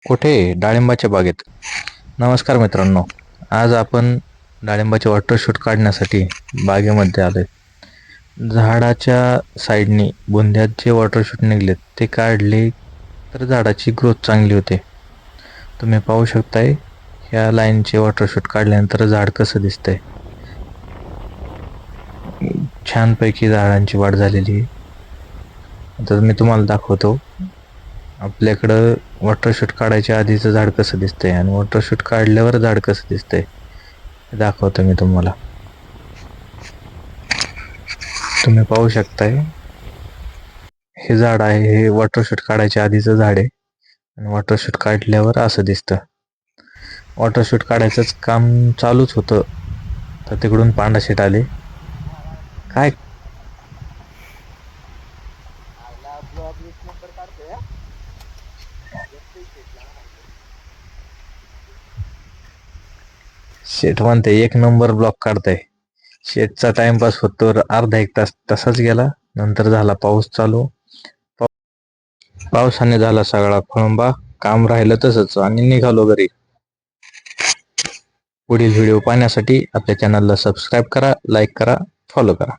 कुठे? डाळिंबाच्या बागेत. नमस्कार मित्रांनो. आज आपण डाळिंबाचे वॉटरशूट काढण्यासाठी बागेमध्ये आलोय. झाडाच्या साईडनी बुंध्यात जे वॉटरशूट निघलेत ते काढले तर झाडाची ग्रोथ चांगली होते. तुम्ही पाहू शकताय ह्या लाईनचे वॉटरशूट काढल्यानंतर झाड कसं दिसतंय. छानपैकी झाडांची वाढ झालेली आहे. आता मी तुम्हाला दाखवतो आपल्याकडं वॉटरशूट काढायच्या आधीचं झाड कसं दिसतंय आणि वॉटरशूट काढल्यावर झाड कसं दिसतंय हे दाखवतो मी तुम्हाला. तुम्ही पाहू शकताय हे झाड आहे, हे वॉटरशूट काढायच्या आधीचं झाड आहे आणि वॉटरशूट काढल्यावर असं दिसतं. वॉटरशूट काढायचंच काम चालूच होतं तर तिकडून पांडा शेट आले. काय शेट म्हणते एक नंबर ब्लॉक काढताय. शेटचा टाइमपास होतो अर्धा एक तास तसाच गेला. नंतर झाला पाऊस चालू. पावसाने झाला सगळा खोळंबा. काम राहिलं तसंच आणि निघालो घरी. पुढील व्हिडिओ पाहण्यासाठी आपल्या चॅनलला सबस्क्राईब करा, लाईक करा, फॉलो करा.